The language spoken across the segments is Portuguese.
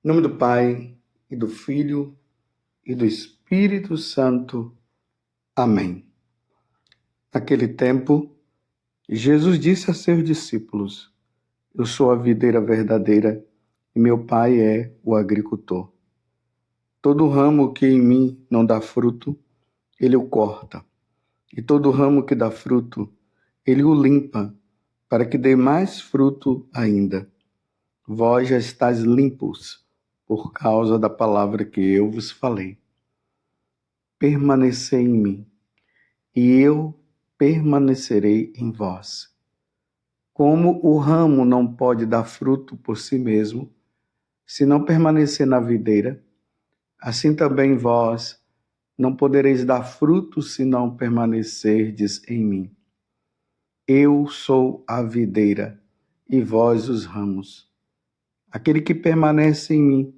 Em nome do Pai, e do Filho, e do Espírito Santo. Amém. Naquele tempo, Jesus disse a seus discípulos: Eu sou a videira verdadeira, e meu Pai é o agricultor. Todo ramo que em mim não dá fruto, ele o corta. E todo ramo que dá fruto, ele o limpa, para que dê mais fruto ainda. Vós já estáis limpos, por causa da palavra que eu vos falei. Permanecei em mim, e eu permanecerei em vós. Como o ramo não pode dar fruto por si mesmo, se não permanecer na videira, assim também vós não podereis dar fruto se não permanecerdes em mim. Eu sou a videira, e vós os ramos. Aquele que permanece em mim,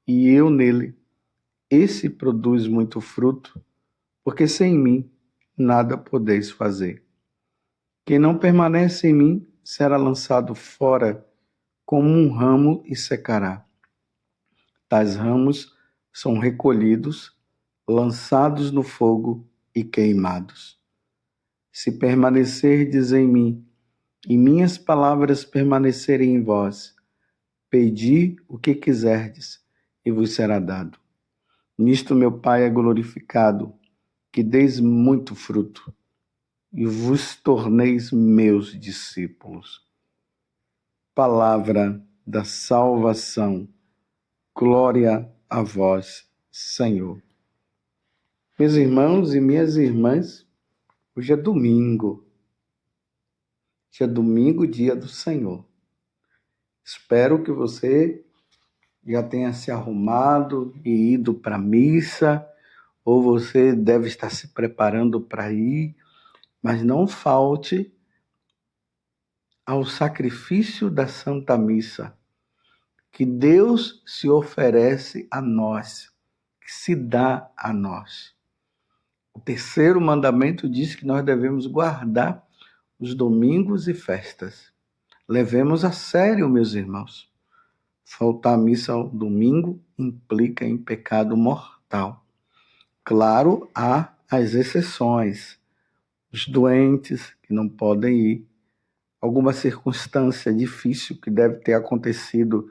e eu nele, esse produz muito fruto, porque sem mim nada podeis fazer. Quem não permanece em mim será lançado fora como um ramo e secará. Tais ramos são recolhidos, lançados no fogo e queimados. Se permanecerdes em mim e minhas palavras permanecerem em vós, pedi o que quiserdes e vos será dado. Nisto meu Pai é glorificado, que deis muito fruto e vos torneis meus discípulos. Palavra da salvação. Glória a vós, Senhor. Meus irmãos e minhas irmãs, hoje é domingo. Hoje é domingo, dia do Senhor. Espero que você já tenha se arrumado e ido para a missa, ou você deve estar se preparando para ir, mas não falte ao sacrifício da Santa Missa, que Deus se oferece a nós, que se dá a nós. O terceiro mandamento diz que nós devemos guardar os domingos e festas. Levemos a sério, meus irmãos. Faltar à missa ao domingo implica em pecado mortal. Claro, há as exceções. Os doentes que não podem ir, alguma circunstância difícil que deve ter acontecido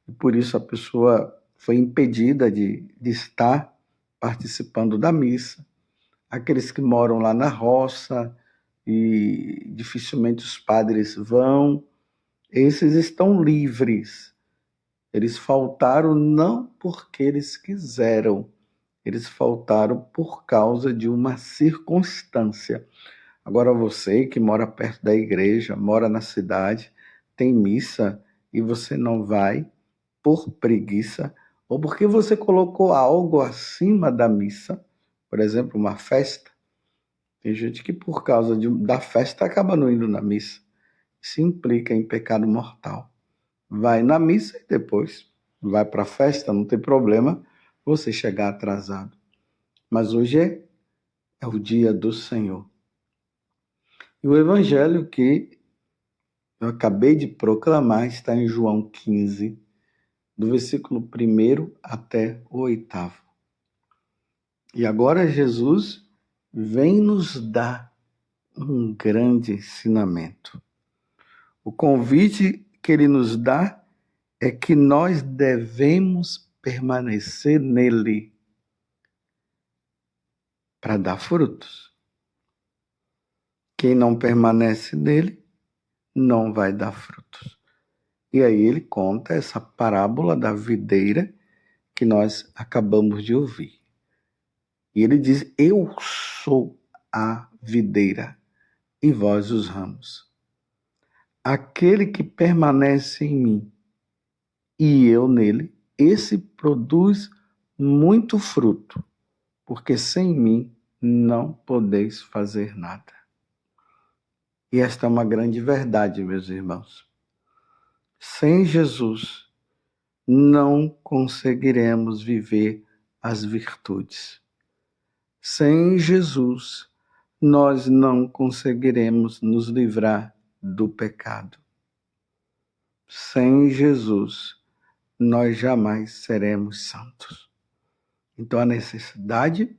e por isso a pessoa foi impedida de estar participando da missa. Aqueles que moram lá na roça e dificilmente os padres vão, esses estão livres. Eles faltaram não porque eles quiseram, eles faltaram por causa de uma circunstância. Agora você que mora perto da igreja, mora na cidade, tem missa e você não vai por preguiça ou porque você colocou algo acima da missa, por exemplo, uma festa. Tem gente que por causa da festa acaba não indo na missa. Isso implica em pecado mortal. Vai na missa e depois vai para a festa, não tem problema você chegar atrasado. Mas hoje é o dia do Senhor. E o evangelho que eu acabei de proclamar está em João 15, do versículo 1 até o 8. E agora Jesus vem nos dar um grande ensinamento. O convite que ele nos dá é que nós devemos permanecer nele para dar frutos. Quem não permanece nele não vai dar frutos. E aí ele conta essa parábola da videira que nós acabamos de ouvir. E ele diz: Eu sou a videira e vós os ramos. Aquele que permanece em mim e eu nele, esse produz muito fruto, porque sem mim não podeis fazer nada. E esta é uma grande verdade, meus irmãos. Sem Jesus, não conseguiremos viver as virtudes. Sem Jesus, nós não conseguiremos nos livrar do pecado. Sem Jesus, nós jamais seremos santos. Então, a necessidade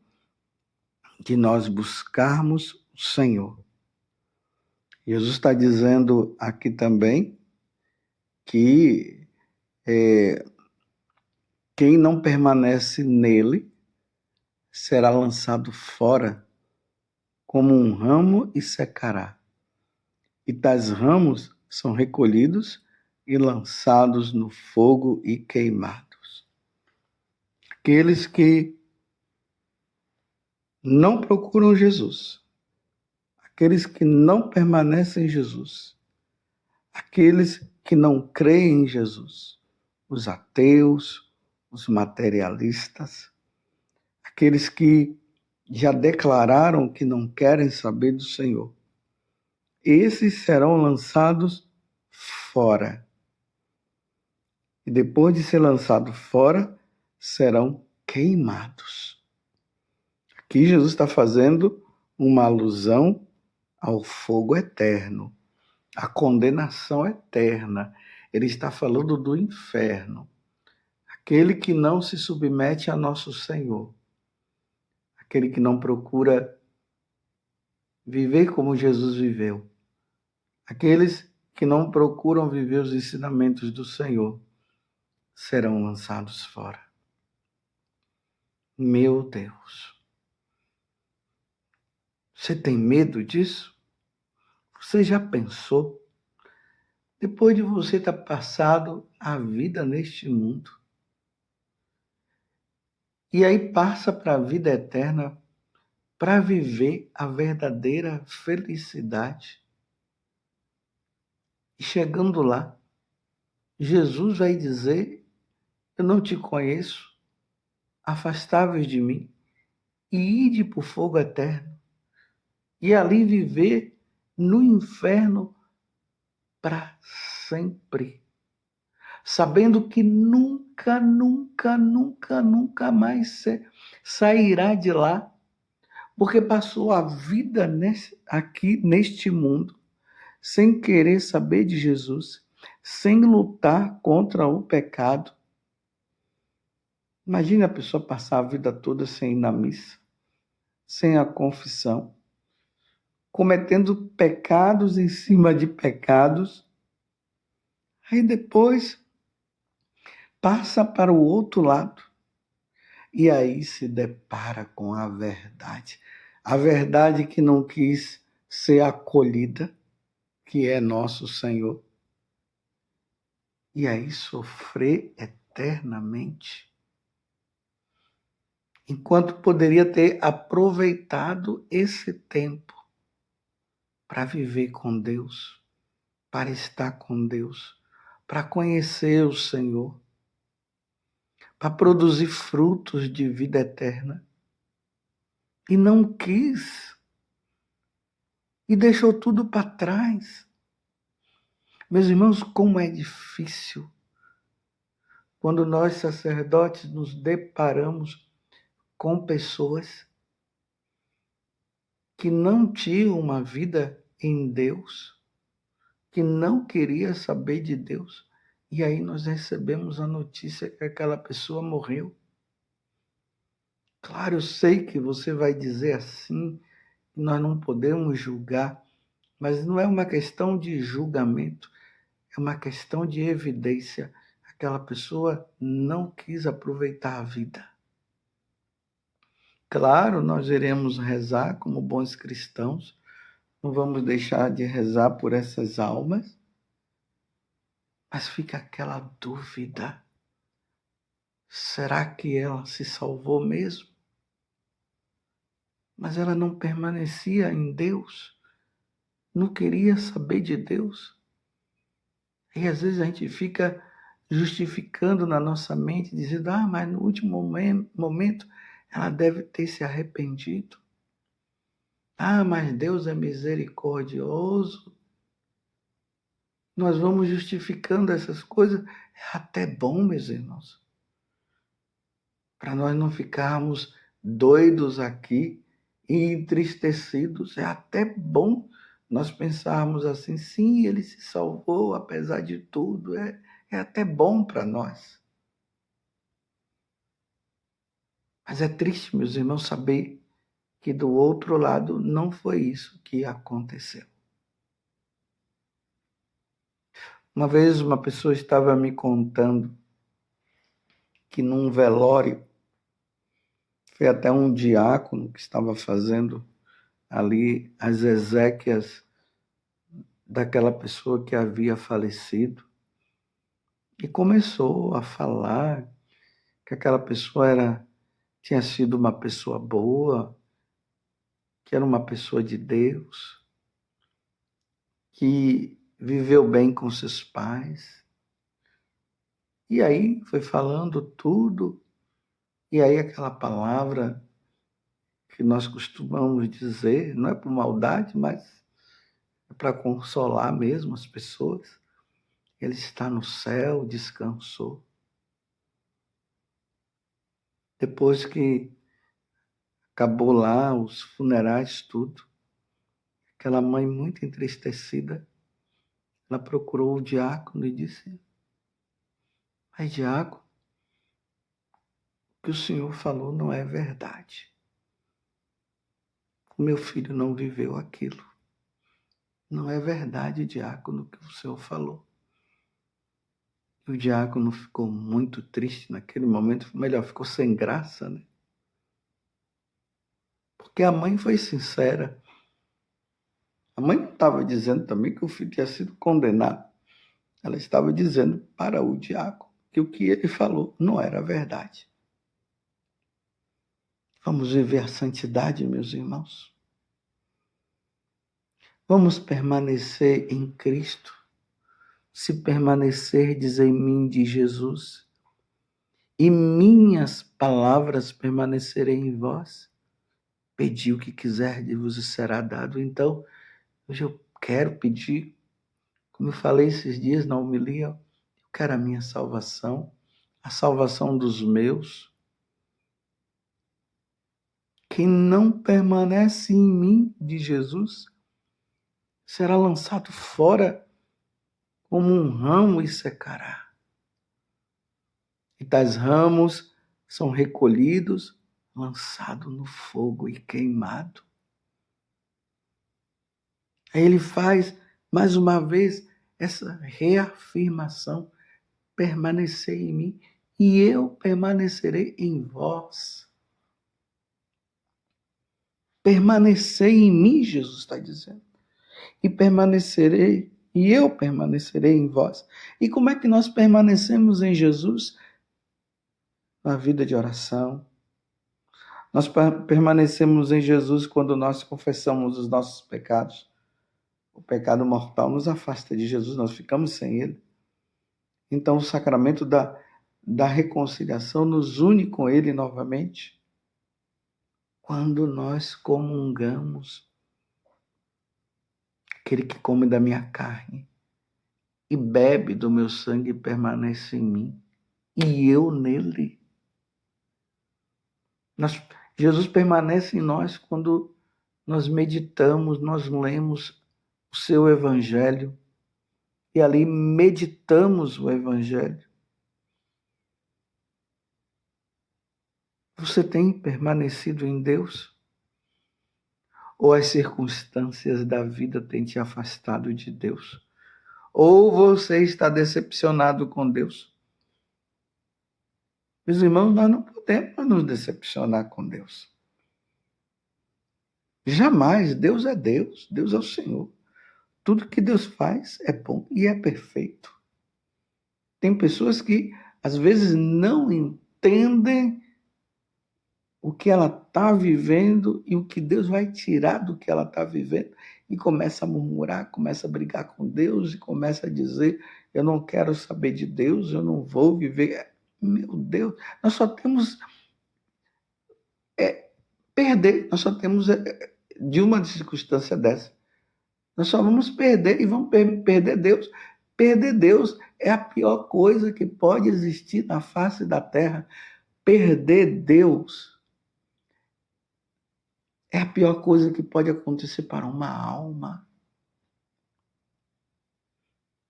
de nós buscarmos o Senhor. Jesus está dizendo aqui também que quem não permanece nele será lançado fora como um ramo e secará. E tais ramos são recolhidos e lançados no fogo e queimados. Aqueles que não procuram Jesus, aqueles que não permanecem em Jesus, aqueles que não creem em Jesus, os ateus, os materialistas, aqueles que já declararam que não querem saber do Senhor, esses serão lançados fora. E depois de ser lançados fora, serão queimados. Aqui Jesus está fazendo uma alusão ao fogo eterno, à condenação eterna. Ele está falando do inferno. Aquele que não se submete a nosso Senhor. Aquele que não procura viver como Jesus viveu. Aqueles que não procuram viver os ensinamentos do Senhor serão lançados fora. Meu Deus! Você tem medo disso? Você já pensou? Depois de você estar passado a vida neste mundo, e aí passa para a vida eterna para viver a verdadeira felicidade. E chegando lá, Jesus vai dizer: eu não te conheço, afastáveis de mim, e ide para o fogo eterno, e ali viver no inferno para sempre, sabendo que nunca mais sairá de lá, porque passou a vida aqui neste mundo sem querer saber de Jesus, sem lutar contra o pecado. Imagina a pessoa passar a vida toda sem ir na missa, sem a confissão, cometendo pecados em cima de pecados, aí depois passa para o outro lado e aí se depara com a verdade que não quis ser acolhida, que é nosso Senhor, e aí sofrer eternamente, enquanto poderia ter aproveitado esse tempo para viver com Deus, para estar com Deus, para conhecer o Senhor, para produzir frutos de vida eterna. E não quis. E deixou tudo para trás. Meus irmãos, como é difícil quando nós, sacerdotes, nos deparamos com pessoas que não tinham uma vida em Deus, que não queria saber de Deus, e aí nós recebemos a notícia que aquela pessoa morreu. Claro, eu sei que você vai dizer assim, nós não podemos julgar, mas não é uma questão de julgamento, é uma questão de evidência. Aquela pessoa não quis aproveitar a vida. Claro, nós iremos rezar como bons cristãos, não vamos deixar de rezar por essas almas, mas fica aquela dúvida: será que ela se salvou mesmo? Mas ela não permanecia em Deus, não queria saber de Deus. E às vezes a gente fica justificando na nossa mente, dizendo: mas no último momento ela deve ter se arrependido. Mas Deus é misericordioso. Nós vamos justificando essas coisas. É até bom, meus irmãos, para nós não ficarmos doidos aqui e entristecidos. É até bom nós pensarmos assim: sim, ele se salvou apesar de tudo. É até bom para nós. Mas é triste, meus irmãos, saber que do outro lado não foi isso que aconteceu. Uma vez uma pessoa estava me contando que num velório, foi até um diácono que estava fazendo ali as exéquias daquela pessoa que havia falecido, e começou a falar que aquela pessoa tinha sido uma pessoa boa, que era uma pessoa de Deus, que viveu bem com seus pais. E aí foi falando tudo, e aí aquela palavra que nós costumamos dizer, não é por maldade, mas é para consolar mesmo as pessoas. Ele está no céu, descansou. Depois que acabou lá os funerais, tudo, aquela mãe muito entristecida, ela procurou o diácono e disse: Pai diácono, o que o senhor falou não é verdade. O meu filho não viveu aquilo. Não é verdade, diácono, o que o senhor falou. E o diácono ficou muito triste naquele momento, melhor, ficou sem graça, né? Porque a mãe foi sincera. A mãe não estava dizendo também que o filho tinha sido condenado. Ela estava dizendo para o diácono que o que ele falou não era verdade. Vamos viver a santidade, meus irmãos. Vamos permanecer em Cristo. Se permanecerdes em mim, diz Jesus, e minhas palavras permanecerem em vós, pedi o que quiserdes e vos será dado. Então, hoje eu quero pedir, como eu falei esses dias na homilia, eu quero a minha salvação, a salvação dos meus. Quem não permanece em mim, de Jesus, será lançado fora como um ramo e secará. E tais ramos são recolhidos, lançados no fogo e queimado. Aí ele faz, mais uma vez, essa reafirmação: permanecer em mim e eu permanecerei em vós. Permanecer em mim, Jesus está dizendo. E permanecerei, e eu permanecerei em vós. E como é que nós permanecemos em Jesus? Na vida de oração. Nós permanecemos em Jesus quando nós confessamos os nossos pecados. O pecado mortal nos afasta de Jesus, nós ficamos sem ele. Então o sacramento da reconciliação nos une com ele novamente. Quando nós comungamos, aquele que come da minha carne e bebe do meu sangue permanece em mim e eu nele. Jesus permanece em nós quando nós meditamos, nós lemos o seu evangelho e ali meditamos o evangelho. Você tem permanecido em Deus? Ou as circunstâncias da vida têm te afastado de Deus? Ou você está decepcionado com Deus? Meus irmãos, nós não podemos nos decepcionar com Deus. Jamais. Deus é Deus, Deus é o Senhor. Tudo que Deus faz é bom e é perfeito. Tem pessoas que às vezes não entendem o que ela está vivendo e o que Deus vai tirar do que ela está vivendo e começa a murmurar, começa a brigar com Deus e começa a dizer: eu não quero saber de Deus, eu não vou viver. Meu Deus, nós só temos perder, nós só temos de uma circunstância dessa. Nós só vamos perder e vamos perder Deus. Perder Deus é a pior coisa que pode existir na face da terra. Perder Deus é a pior coisa que pode acontecer para uma alma.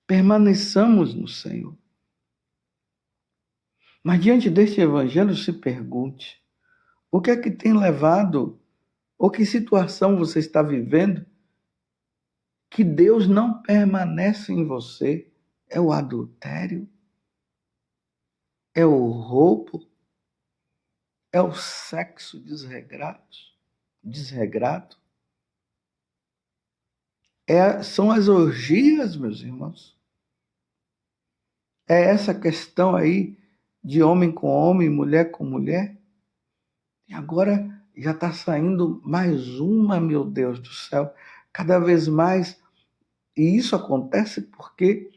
Permaneçamos no Senhor. Mas diante deste evangelho, se pergunte: O que é que tem levado, ou que situação você está vivendo, que Deus não permanece em você? É o adultério? É o roubo? É o sexo desregrado? São as orgias, meus irmãos. É essa questão aí de homem com homem, mulher com mulher. E agora já está saindo mais uma, meu Deus do céu, cada vez mais. E isso acontece porque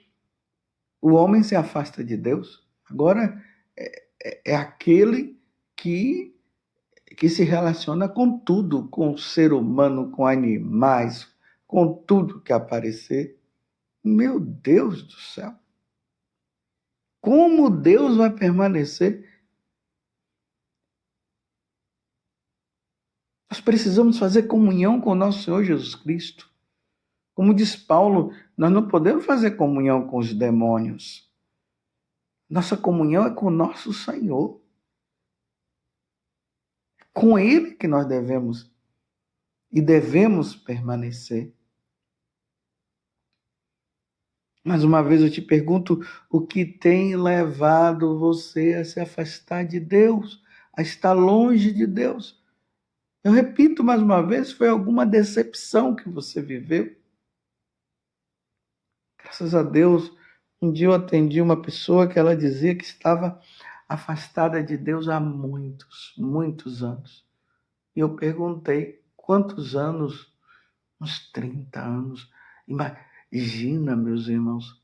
o homem se afasta de Deus. Agora é aquele que se relaciona com tudo, com o ser humano, com animais, com tudo que aparecer. Meu Deus do céu! Como Deus vai permanecer? Nós precisamos fazer comunhão com o nosso Senhor Jesus Cristo. Como diz Paulo, nós não podemos fazer comunhão com os demônios. Nossa comunhão é com o nosso Senhor. Com Ele que nós devemos permanecer. Mais uma vez eu te pergunto, o que tem levado você a se afastar de Deus, a estar longe de Deus? Eu repito mais uma vez, foi alguma decepção que você viveu? Graças a Deus, um dia eu atendi uma pessoa que ela dizia que estava afastada de Deus há muitos, muitos anos. E eu perguntei, quantos anos? Uns 30 anos. Imagina, meus irmãos,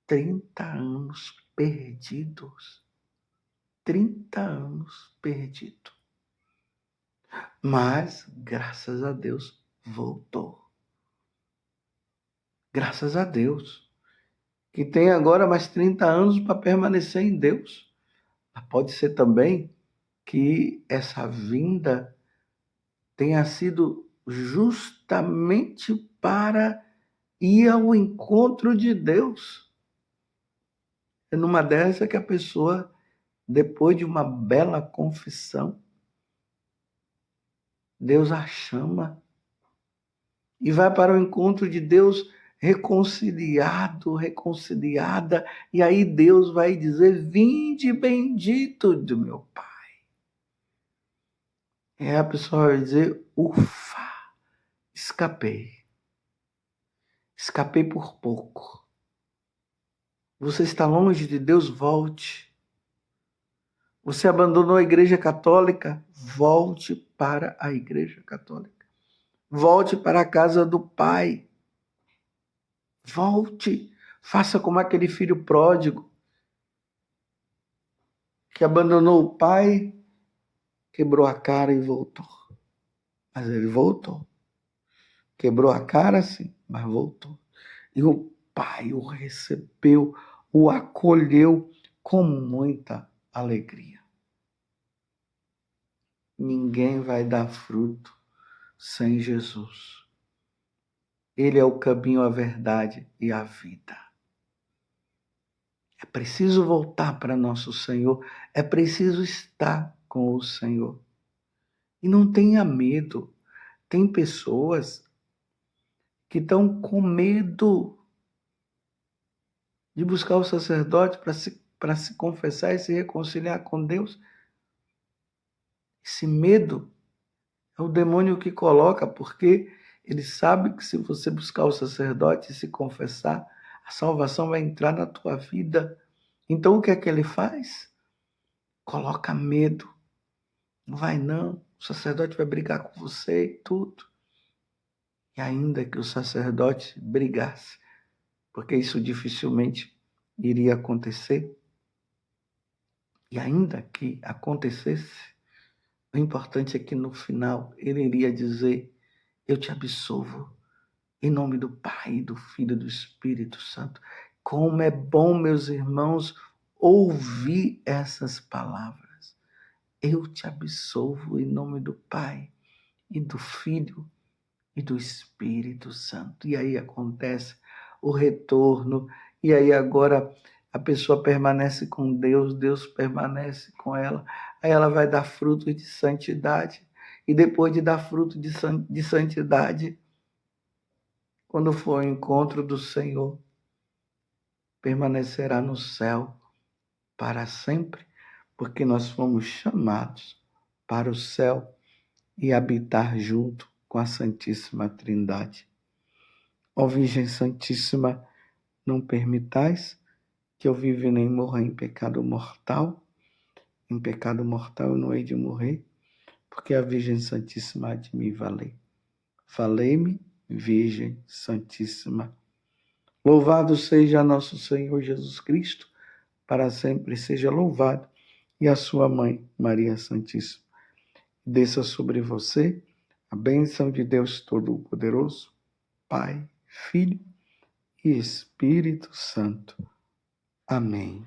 30 anos perdidos. 30 anos perdido. Mas, graças a Deus, voltou. Graças a Deus. Que tem agora mais 30 anos para permanecer em Deus. Mas pode ser também que essa vinda tenha sido justamente para ir ao encontro de Deus. É numa dessa que a pessoa, depois de uma bela confissão, Deus a chama e vai para o encontro de Deus reconciliado, reconciliada, e aí Deus vai dizer: vinde bendito do meu Pai. E aí a pessoa vai dizer: ufa, escapei. Escapei por pouco. Você está longe de Deus, volte. Você abandonou a Igreja Católica, volte para a Igreja Católica. Volte para a casa do Pai. Volte. Faça como aquele filho pródigo que abandonou o pai, quebrou a cara e voltou. Mas ele voltou. Quebrou a cara, sim, mas voltou. E o pai o recebeu, o acolheu com muita alegria. Ninguém vai dar fruto sem Jesus. Ele é o caminho, a verdade e a vida. É preciso voltar para nosso Senhor. É preciso estar com o Senhor. E não tenha medo. Tem pessoas que estão com medo de buscar o sacerdote para se confessar e se reconciliar com Deus. Esse medo é o demônio que coloca, porque ele sabe que se você buscar o sacerdote e se confessar, a salvação vai entrar na tua vida. Então o que é que ele faz? Coloca medo. Não vai não, o sacerdote vai brigar com você e tudo. E ainda que o sacerdote brigasse, porque isso dificilmente iria acontecer, e ainda que acontecesse, o importante é que no final ele iria dizer: eu te absolvo, em nome do Pai, do Filho e do Espírito Santo. Como é bom, meus irmãos, ouvir essas palavras. Eu te absolvo em nome do Pai e do Filho e do Espírito Santo. E aí acontece o retorno, e aí agora a pessoa permanece com Deus, Deus permanece com ela, aí ela vai dar frutos de santidade, e depois de dar fruto de santidade, quando for o encontro do Senhor, permanecerá no céu para sempre, porque nós fomos chamados para o céu e habitar junto com a Santíssima Trindade. Ó Virgem Santíssima, não permitais que eu viva nem morra em pecado mortal. Em pecado mortal eu não hei de morrer, porque a Virgem Santíssima há de me valer. Valei-me, Virgem Santíssima. Louvado seja nosso Senhor Jesus Cristo, para sempre seja louvado, e a sua mãe, Maria Santíssima. Desça sobre você a bênção de Deus Todo-Poderoso, Pai, Filho e Espírito Santo. Amém.